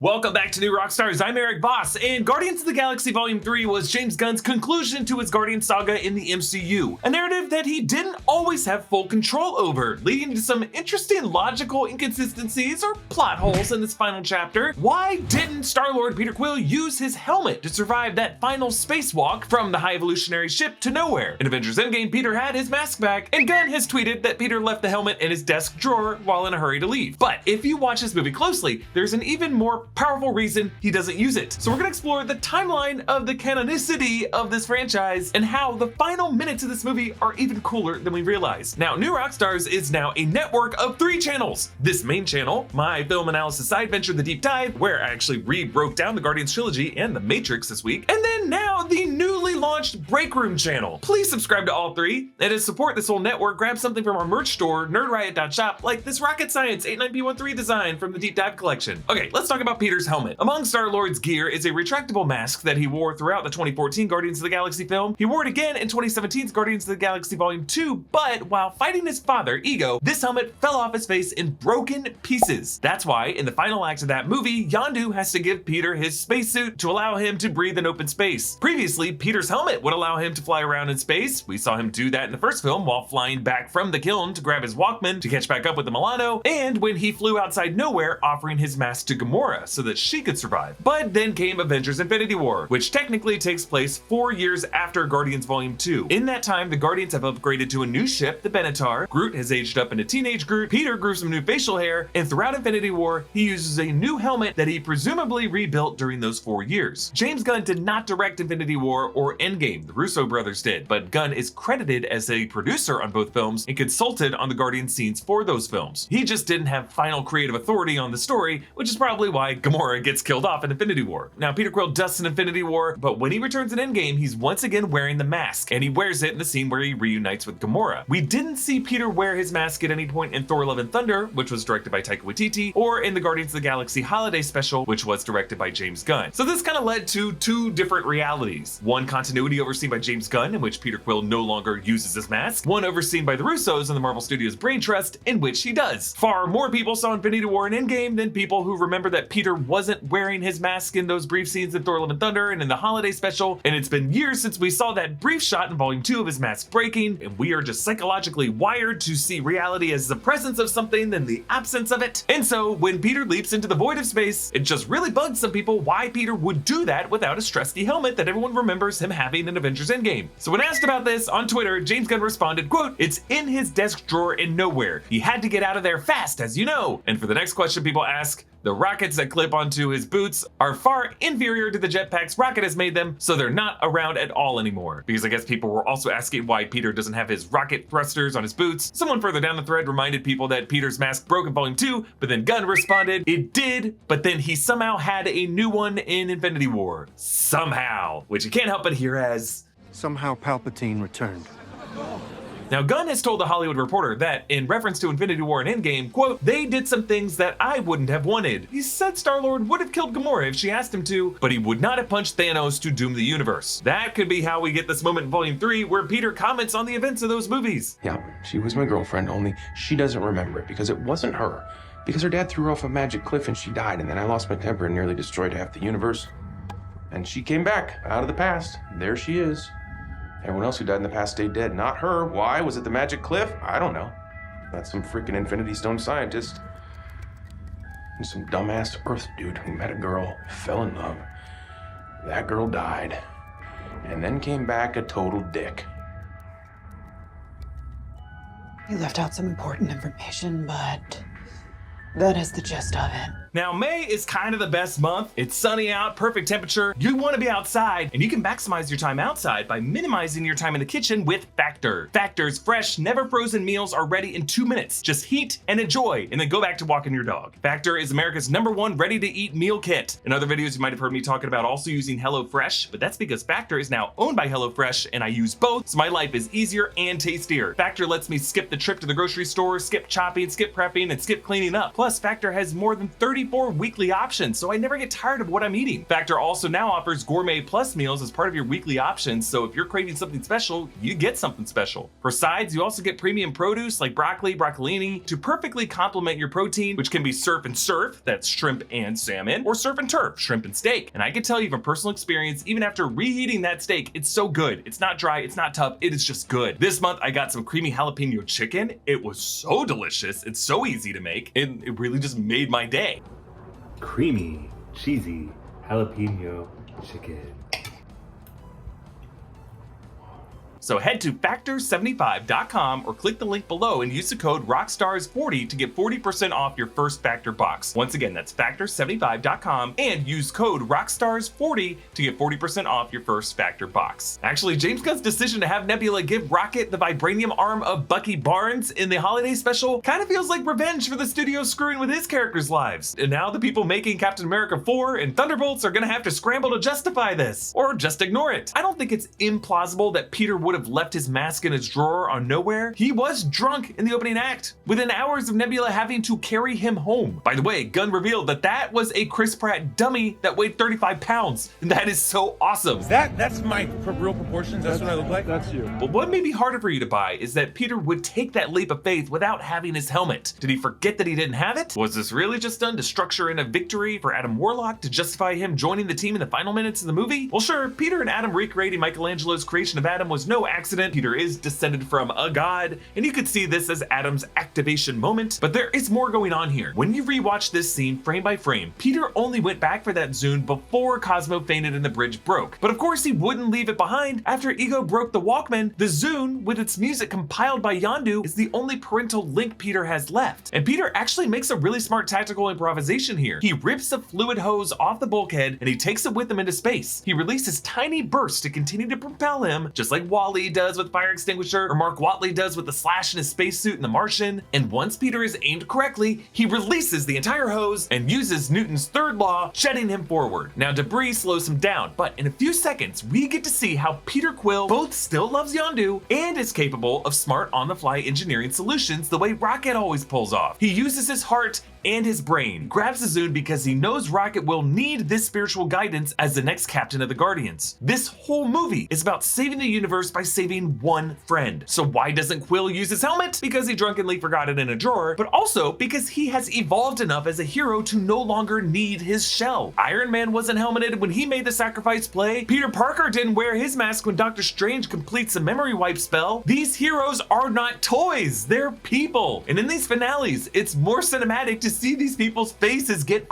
Welcome back to New Rockstars. I'm Erik Voss, and Guardians of the Galaxy Volume 3 was James Gunn's conclusion to his Guardian saga in the MCU, a narrative that he didn't always have full control over, leading to some interesting logical inconsistencies or plot holes in this final chapter. Why didn't Star-Lord Peter Quill use his helmet to survive that final spacewalk from the High Evolutionary ship to nowhere? In Avengers Endgame, Peter had his mask back, and Gunn has tweeted that Peter left the helmet in his desk drawer while in a hurry to leave. But if you watch this movie closely, there's an even more powerful reason he doesn't use it. So we're gonna explore the timeline of the canonicity of this franchise and how the final minutes of this movie are even cooler than we realize. Now, New Rockstars is now a network of 3 channels. This main channel, my film analysis side venture, The Deep Dive, where I actually broke down the Guardians trilogy and The Matrix this week, and then now the newly launched Break Room channel. Please subscribe to all 3, and to support this whole network, grab something from our merch store, nerdriot.shop, like this Rocket Science 89P13 design from the Deep Dive collection. Okay, let's talk about Peter's helmet. Among Star-Lord's gear is a retractable mask that he wore throughout the 2014 Guardians of the Galaxy film. He wore it again in 2017's Guardians of the Galaxy Volume 2, but while fighting his father, Ego, this helmet fell off his face in broken pieces. That's why, in the final act of that movie, Yondu has to give Peter his spacesuit to allow him to breathe in open space. Previously, Peter's helmet would allow him to fly around in space. We saw him do that in the first film while flying back from the kiln to grab his Walkman to catch back up with the Milano, and when he flew outside nowhere offering his mask to Gamora so that she could survive. But then came Avengers Infinity War, which technically takes place 4 years after Guardians Volume 2. In that time, the Guardians have upgraded to a new ship, the Benatar. Groot has aged up into teenage Groot, Peter grew some new facial hair, and throughout Infinity War, he uses a new helmet that he presumably rebuilt during those 4 years. James Gunn did not direct Infinity War or Endgame, the Russo brothers did, but Gunn is credited as a producer on both films and consulted on the Guardian scenes for those films. He just didn't have final creative authority on the story, which is probably why Gamora gets killed off in Infinity War. Now, Peter Quill dusts in Infinity War, but when he returns in Endgame, he's once again wearing the mask, and he wears it in the scene where he reunites with Gamora. We didn't see Peter wear his mask at any point in Thor: Love and Thunder, which was directed by Taika Waititi, or in the Guardians of the Galaxy Holiday Special, which was directed by James Gunn. So this kind of led to 2 different realities. One continuity overseen by James Gunn, in which Peter Quill no longer uses his mask. One overseen by the Russos and the Marvel Studios Brain Trust, in which he does. Far more people saw Infinity War and Endgame than people who remember that Peter wasn't wearing his mask in those brief scenes in Thor: Love and Thunder and in the Holiday Special, and it's been years since we saw that brief shot in Volume 2 of his mask breaking, and we are just psychologically wired to see reality as the presence of something than the absence of it. And so when Peter leaps into the void of space, it just really bugged some people why Peter would do that without a trusty helmet that everyone remembers him having in Avengers Endgame. So when asked about this on Twitter, James Gunn responded, quote, "It's in his desk drawer in nowhere. He had to get out of there fast, as you know." And for the next question people ask, the rockets that clip onto his boots are far inferior to the jetpacks Rocket has made them, so they're not around at all anymore. Because I guess people were also asking why Peter doesn't have his rocket thrusters on his boots. Someone further down the thread reminded people that Peter's mask broke in Volume 2, but then Gunn responded, "It did, but then he somehow had a new one in Infinity War. Somehow," which you can't help but hear as, "Somehow Palpatine returned." Now, Gunn has told The Hollywood Reporter that, in reference to Infinity War and Endgame, quote, "They did some things that I wouldn't have wanted." He said Star-Lord would have killed Gamora if she asked him to, but he would not have punched Thanos to doom the universe. That could be how we get this moment in Volume 3 where Peter comments on the events of those movies. "Yeah, she was my girlfriend, only she doesn't remember it because it wasn't her. Because her dad threw her off a magic cliff and she died, and then I lost my temper and nearly destroyed half the universe. And she came back out of the past. There she is. Everyone else who died in the past stayed dead, not her. Why? Was it the magic cliff? I don't know. That's some freaking Infinity Stone scientist. And some dumbass Earth dude who met a girl, fell in love. That girl died, and then came back a total dick." You left out some important information, but that is the gist of it. Now, May is kind of the best month. It's sunny out, perfect temperature. You want to be outside, and you can maximize your time outside by minimizing your time in the kitchen with Factor. Factor's fresh, never frozen meals are ready in 2 minutes. Just heat and enjoy, and then go back to walking your dog. Factor is America's #1 ready-to-eat meal kit. In other videos, you might have heard me talking about also using HelloFresh, but that's because Factor is now owned by HelloFresh, and I use both, so my life is easier and tastier. Factor lets me skip the trip to the grocery store, skip chopping, skip prepping, and skip cleaning up. Plus, Factor has more than 30 34 weekly options, so I never get tired of what I'm eating. Factor also now offers Gourmet Plus meals as part of your weekly options, so if you're craving something special, you get something special. For sides, you also get premium produce like broccoli, broccolini to perfectly complement your protein, which can be surf and surf, that's shrimp and salmon, or surf and turf, shrimp and steak. And I can tell you from personal experience, even after reheating that steak, it's so good. It's not dry, it's not tough, it is just good. This month I got some creamy jalapeno chicken. It was so delicious, it's so easy to make, and it really just made my day. Creamy, cheesy, jalapeno chicken. So head to Factor75.com or click the link below and use the code Rockstars40 to get 40% off your first Factor box. Once again, that's Factor75.com and use code Rockstars40 to get 40% off your first Factor box. Actually, James Gunn's decision to have Nebula give Rocket the vibranium arm of Bucky Barnes in the holiday special kind of feels like revenge for the studio screwing with his characters' lives. And now the people making Captain America 4 and Thunderbolts are gonna have to scramble to justify this, or just ignore it. I don't think it's implausible that Peter would have left his mask in his drawer on Nowhere. He was drunk in the opening act, within hours of Nebula having to carry him home. By the way, Gunn revealed that that was a Chris Pratt dummy that weighed 35 pounds. And that is so awesome. That's my real proportions? That's what I look like? That's you. But what may be harder for you to buy is that Peter would take that leap of faith without having his helmet. Did he forget that he didn't have it? Was this really just done to structure in a victory for Adam Warlock to justify him joining the team in the final minutes of the movie? Well, sure, Peter and Adam recreating Michelangelo's creation of Adam was no accident. Peter is descended from a god, and you could see this as Adam's activation moment, but there is more going on here. When you rewatch this scene frame by frame, Peter only went back for that Zune before Cosmo fainted and the bridge broke. But of course he wouldn't leave it behind. After Ego broke the Walkman, the Zune, with its music compiled by Yondu, is the only parental link Peter has left. And Peter actually makes a really smart tactical improvisation here. He rips the fluid hose off the bulkhead and he takes it with him into space. He releases tiny bursts to continue to propel him, just like Wally does with fire extinguisher, or Mark Watley does with the slash in his spacesuit in The Martian. And once Peter is aimed correctly, he releases the entire hose and uses Newton's third law, jetting him forward. Now debris slows him down, but in a few seconds, we get to see how Peter Quill both still loves Yondu and is capable of smart on-the-fly engineering solutions the way Rocket always pulls off. He uses his heart and his brain, grabs the Zune because he knows Rocket will need this spiritual guidance as the next captain of the Guardians. This whole movie is about saving the universe by saving one friend. So why doesn't Quill use his helmet? Because he drunkenly forgot it in a drawer, but also because he has evolved enough as a hero to no longer need his shell. Iron Man wasn't helmeted when he made the sacrifice play. Peter Parker didn't wear his mask when Doctor Strange completes a memory wipe spell. These heroes are not toys, they're people. And in these finales, it's more cinematic to see these people's faces get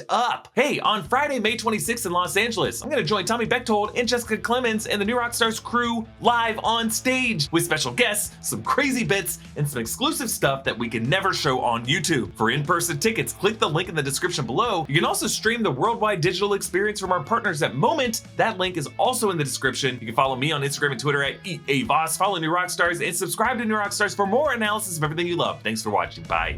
up. Hey, on Friday, May 26th in Los Angeles, I'm gonna join Tommy Bechtold and Jessica Clemens and the new Rockstars crew live on stage with special guests, some crazy bits, and some exclusive stuff that we can never show on YouTube. For in-person tickets, click the link in the description below. You can also stream the worldwide digital experience from our partners at Moment. That link is also in the description. You can follow me on Instagram and Twitter at EA Voss, follow New Rockstars, and subscribe to New Rockstars for more analysis of everything you love. Thanks for watching. Bye.